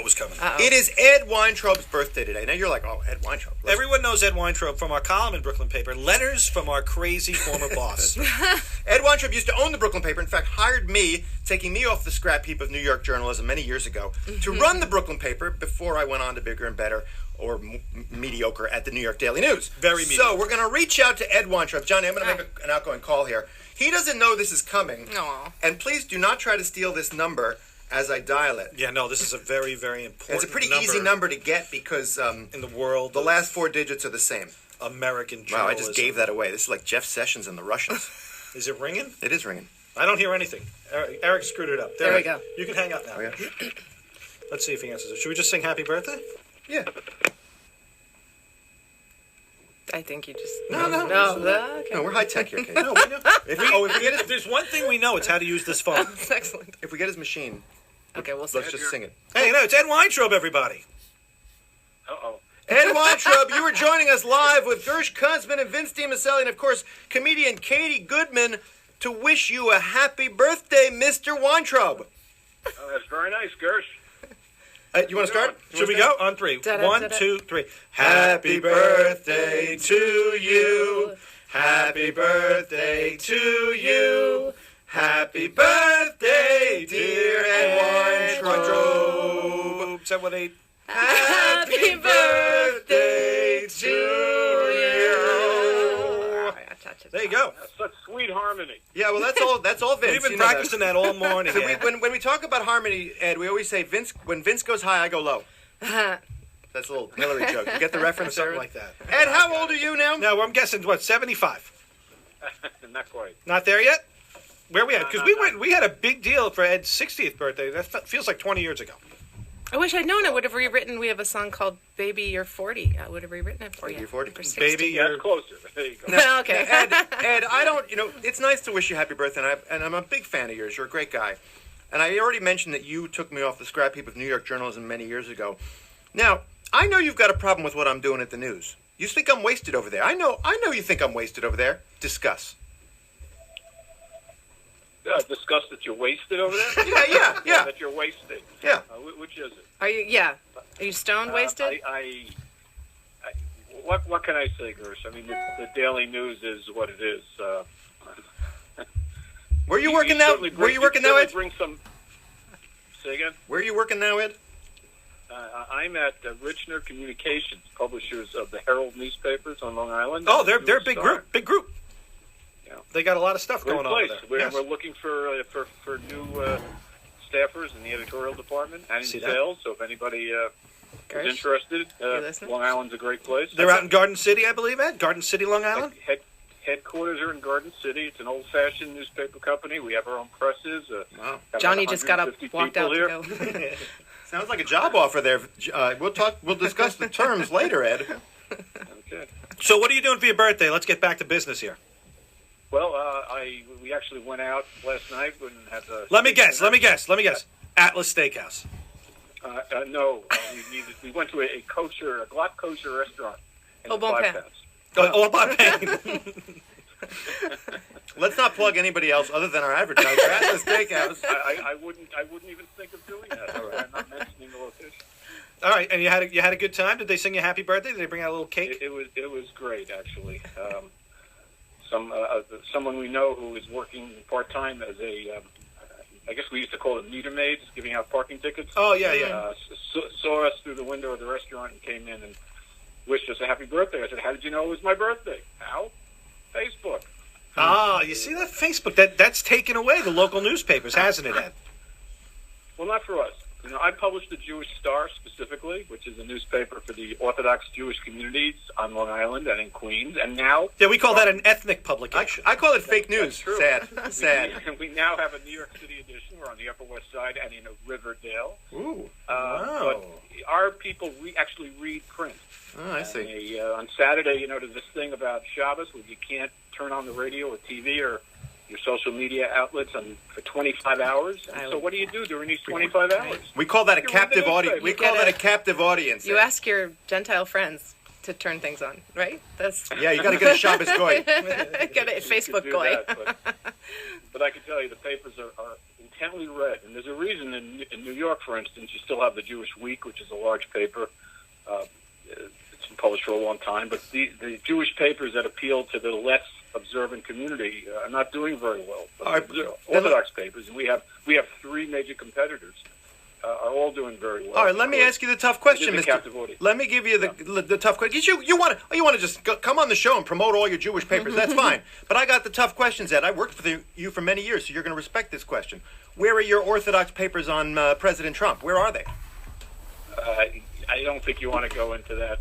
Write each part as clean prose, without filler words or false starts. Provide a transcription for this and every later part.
was coming. It is Ed Weintrob's birthday today. Now you're like, oh, Ed Weintrob. Everyone knows Ed Weintrob from our column in Brooklyn Paper. Letters from our crazy former boss. Ed Weintrob used to own the Brooklyn Paper. In fact, hired me, taking me off the scrap heap of New York journalism many years ago, to run the Brooklyn Paper before I went on to bigger and better or mediocre at the New York Daily News. Very mediocre. So we're going to reach out to Ed Weintrob. Johnny, I'm going to make an outgoing call here. He doesn't know this is coming. Aww. And please do not try to steal this number as I dial it. Yeah, no, this is a very, very important It's a pretty easy number to get because in the world, the last 4 digits are the same. American journalism. Wow, I just gave that away. This is like Jeff Sessions and the Russians. Is it ringing? It is ringing. I don't hear anything. Eric screwed it up. There we go. You can hang up now. Oh, yeah. Let's see if he answers it. Should we just sing happy birthday? Yeah. I think you just... No. Okay. No, we're high tech here, Kate. No, we know. If There's one thing we know, it's how to use this phone. That's excellent. if we get his machine, Okay, we'll see. let's just sing it. Hey, no, it's Ed Weintrob, everybody. Uh-oh. Ed Weintrob, you are joining us live with Gersh, Kuntzman, and Vince DiMiceli, and of course, comedian Katie Goodman, to wish you a happy birthday, Mr. Weintrob. Oh, that's very nice, Gersh. You want to start? Should we go? On three. Da-da, 1, da-da. 2, 3. Happy birthday to you. Happy birthday to you. Happy birthday, dear Ed Weintrob. 7, 8. Happy birthday to you. There you go. That's such sweet harmony. Yeah, well, that's all Vince. We've been you know that. practicing that all morning. So Ed. when we talk about harmony, Ed, we always say when Vince goes high, I go low. That's a little Hillary joke. You get the reference, Something there? like that. Ed, how old are you now? Now, I'm guessing, what, 75? Not quite. Not there yet? Where are we at? Because No. we had a big deal for Ed's 60th birthday. That feels like 20 years ago. I wish I'd known. I would have rewritten. We have a song called "Baby You're 40." I would have rewritten it for you. You're 40? For 60. Baby, Yeah, you're... it's closer. There you go. Now, Okay. Ed, I don't, it's nice to wish you happy birthday, and I'm a big fan of yours. You're a great guy. And I already mentioned that you took me off the scrap heap of New York journalism many years ago. Now, I know you've got a problem with what I'm doing at the news. You think I'm wasted over there. I know you think I'm wasted over there. Discuss. Discuss that you're wasted over there? Yeah. That you're wasted. Yeah. Which is it? Are you? Yeah. Are you stoned, wasted? What can I say, Gersh? I mean, the Daily News is what it is. Where are you working now? Where are you working now, Ed? Bring some. Say again. Where are you working now, Ed? I'm at Richner Communications, publishers of the Herald newspapers on Long Island. Oh, they're a big group. Big group. Yeah. They got a lot of stuff Great going place. on there. We're, Yes. we're looking for new staffers in the editorial department and in See that? sales. So if anybody Gersh? is interested, listening? Long Island's a great place. They're out in Garden City, I believe, Ed? Garden City, Long Island? Headquarters are in Garden City. It's an old-fashioned newspaper company. We have our own presses. Wow. Got Johnny about just got up, 150 walked out people to here. go. Sounds like a job offer there. We'll discuss the terms later, Ed. Okay. So what are you doing for your birthday? Let's get back to business here. Well, we actually went out last night and had a... Let me guess. Atlas Steakhouse. No, we went to a Glock kosher restaurant in Au the Bon Five Pain. Towns. Oh, Bob Payne. Let's not plug anybody else other than our advertiser at the steakhouse. I wouldn't even think of doing that. I'm not mentioning the location. All right, and you had a good time? Did they sing you happy birthday? Did they bring out a little cake? It was great, actually. Someone we know who is working part-time as a, I guess we used to call it meter maids, giving out parking tickets. Oh, yeah. Saw us through the window of the restaurant and came in and wished us a happy birthday. I said, how did you know it was my birthday? How? Facebook. Ah, you see that Facebook? That's taken away the local newspapers, hasn't it, Ed? Well, not for us. I published the Jewish Star specifically, which is a newspaper for the Orthodox Jewish communities on Long Island and in Queens. And now... Yeah, we call that an ethnic publication. I call it fake news. True. Sad. We now have a New York City edition. We're on the Upper West Side and in Riverdale. Ooh. Wow. But our people actually read print. Oh, I see. And on Saturday, there's this thing about Shabbos where you can't turn on the radio or TV or your social media outlets for 25 hours. And so what do you do during these 25 hours? We call that a You captive read the audience. We newspaper. call that a captive audience. You ask your Gentile friends to turn things on, right? That's Yeah, you got to get a Shabbos goy. Get a You Facebook do goy. that, but I can tell you the papers are intently read, and there's a reason in New York, for instance, you still have the Jewish Week, which is a large paper. It's been published for a long time, but the Jewish papers that appeal to the less observant community are not doing very well. But the Orthodox papers, and we have three major competitors, are all doing very well. All right, let me ask you the tough question, Mr. Let me give you the tough question. You want to just come on the show and promote all your Jewish papers. That's fine. But I got the tough questions, Ed. I worked for you for many years, so you're going to respect this question. Where are your Orthodox papers on President Trump? Where are they? I don't think you want to go into that.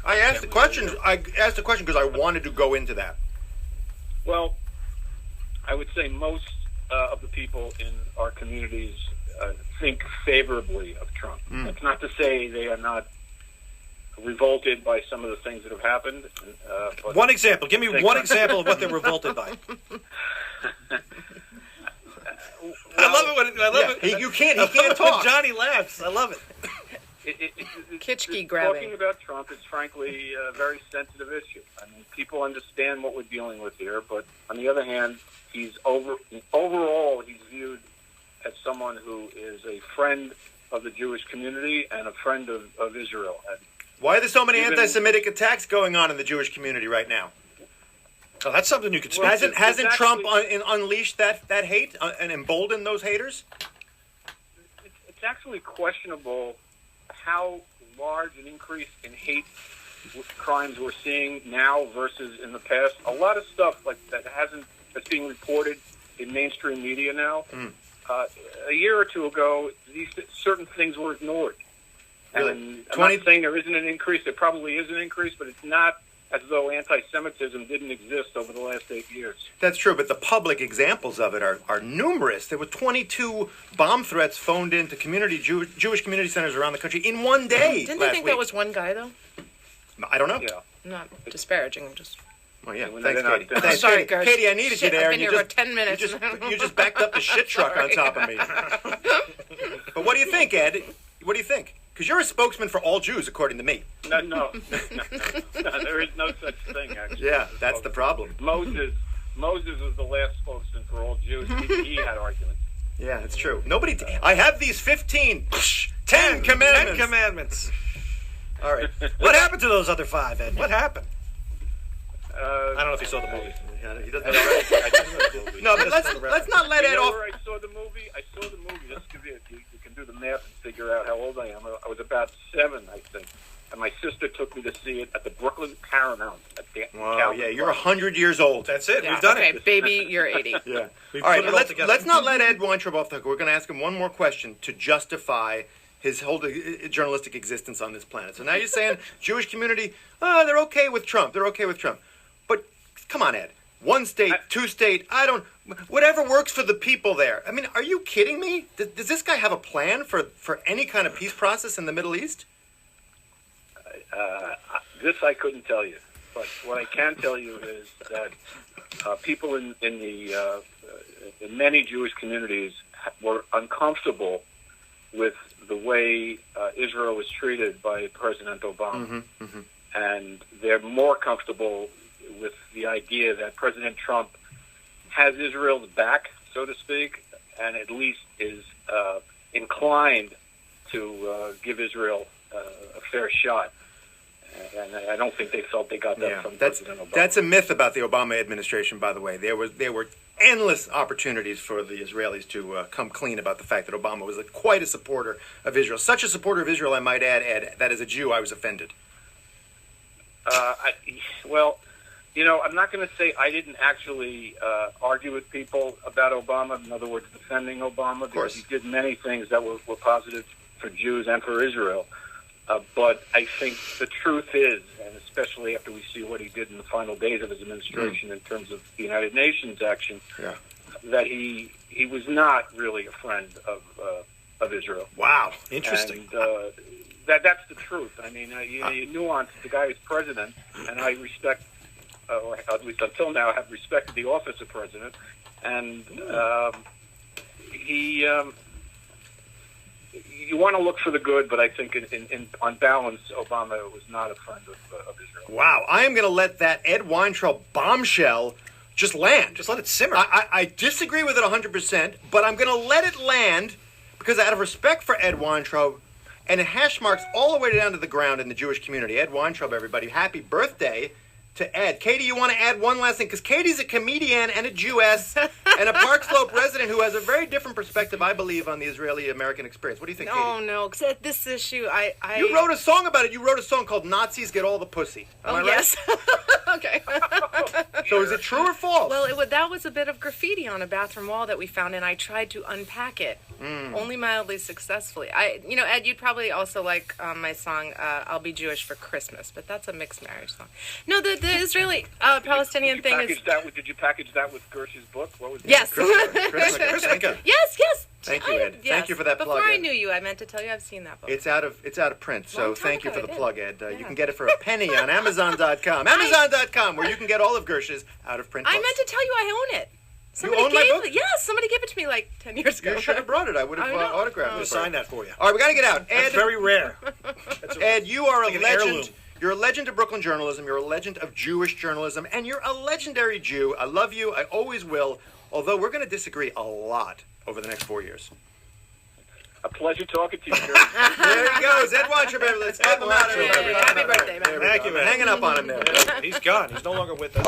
I asked the question because I wanted to go into that. Well, I would say most of the people in our communities think favorably of Trump. That's not to say they are not revolted by some of the things that have happened. But one example. Give me one example of what they're revolted by. I love it. He can't talk. Johnny laughs. I love it. Kitschke grabbing. Talking about Trump is frankly a very sensitive issue. I mean, people understand what we're dealing with here, but on the other hand, overall he's viewed as someone who is a friend of the Jewish community and a friend of Israel. And why are there so many anti-Semitic attacks going on in the Jewish community right now? Oh, that's something you could speak to. Hasn't Trump unleashed that hate and emboldened those haters? It's actually questionable how large an increase in hate crimes we're seeing now versus in the past. A lot of stuff like that's being reported in mainstream media now. A year or two ago, these certain things were ignored. Really? And I'm not saying there isn't an increase. There probably is an increase, but it's not as though anti-Semitism didn't exist over the last 8 years. That's true, but the public examples of it are numerous. There were 22 bomb threats phoned into Jewish community centers around the country in one day. Didn't they think that was one guy, though? I don't know. Yeah. Not disparaging. I'm just... Oh, yeah. When Thanks, they're Katie. not- Thanks, Sorry, Katie. Gersh. Katie, I needed Shit, you there. I've been here for 10 minutes. You just backed up the shit truck on top of me. But what do you think, Ed? What do you think? Because you're a spokesman for all Jews, according to me. No, there is no such thing, actually. Yeah, that's the problem. Moses was the last spokesman for all Jews. He had arguments. Yeah, it's true. I have these 10 commandments. 10 commandments. All right. What happened to those other 5, Ed? What happened? I don't know if you saw the movie. He doesn't know. No, but let's not let Ed off. Where I saw the movie? Just to give you can do the math and figure out how old I am. I was about 7, I think. And my sister took me to see it at the Brooklyn Paramount. Wow, yeah, you're 100 years old. That's it. Yeah, We've done okay, it. baby, you're 80. Yeah. We've All put right, it but together. let's not let Ed Weintrob off the hook. We're going to ask him one more question to justify his whole journalistic existence on this planet. So now you're saying Jewish community, they're okay with Trump. They're okay with Trump. But come on, Ed. 1 state, 2 state, whatever works for the people there. I mean, are you kidding me? Does this guy have a plan for any kind of peace process in the Middle East? This I couldn't tell you. But what I can tell you is that people in many Jewish communities were uncomfortable with the way Israel was treated by President Obama. And they're more comfortable with the idea that President Trump has Israel's back, so to speak, and at least is inclined to give Israel a fair shot. And I don't think they felt they got that from President Obama. That's a myth about the Obama administration, by the way. There were endless opportunities for the Israelis to come clean about the fact that Obama was quite a supporter of Israel. Such a supporter of Israel, I might add, Ed, that as a Jew I was offended. I'm not going to say I didn't actually argue with people about Obama, in other words, defending Obama, because he did many things that were positive for Jews and for Israel. But I think the truth is, and especially after we see what he did in the final days of his administration in terms of the United Nations action, that he was not really a friend of Israel. Wow, interesting. And, that's the truth. I mean, you nuance the guy who's president, and I respect, or at least until now, have respected the office of president. And you want to look for the good, but I think on balance, Obama was not a friend of Israel. Wow. I am going to let that Ed Weintraub bombshell just land. Just let it simmer. I disagree with it 100%, but I'm going to let it land because out of respect for Ed Weintrob, and it hash marks all the way down to the ground in the Jewish community. Ed Weintrob, everybody, happy birthday to Ed. Katie, you want to add one last thing? Because Katie's a comedian and a Jewess and a Park Slope resident who has a very different perspective, I believe, on the Israeli-American experience. What do you think, Katie? Oh, no, because this issue, You wrote a song about it. You wrote a song called Nazis Get All the Pussy. Am I right? Yes. Okay. So is it true or false? Well, that was a bit of graffiti on a bathroom wall that we found, and I tried to unpack it, only mildly successfully. Ed, you'd probably also like my song, I'll Be Jewish for Christmas, but that's a mixed marriage song. No, the Israeli-Palestinian thing is... Did you package that with Gersh's book? What was it? Yes. Christmas. Yes. Thank you, Ed. Yes. Thank you for that plug, Before I Ed. knew you, I meant to tell you I've seen that book. It's out of print, so Long time thank you ago, for the I did. plug, Ed. You Yeah. can get it for a penny on Amazon.com. Amazon.com, where you can get all of Gersh's out-of-print books. I meant to tell you I own it. own my book? Yes, somebody gave it to me like 10 years ago. You should have brought it. I would have I know. autographed I'm it. going to sign that for you. All right, we got to get out. That's Ed, very rare. Ed, you are like a an legend. heirloom. You're a legend of Brooklyn journalism. You're a legend of Jewish journalism. And you're a legendary Jew. I love you. I always will. Although we're going to disagree a lot over the next 4 years. A pleasure talking to you, Gersh. There he goes. Ed Weintrob, everybody. Let's have him out. Happy birthday, man. There we Thank go. you, I'm man. hanging up on him there. He's gone. He's no longer with us.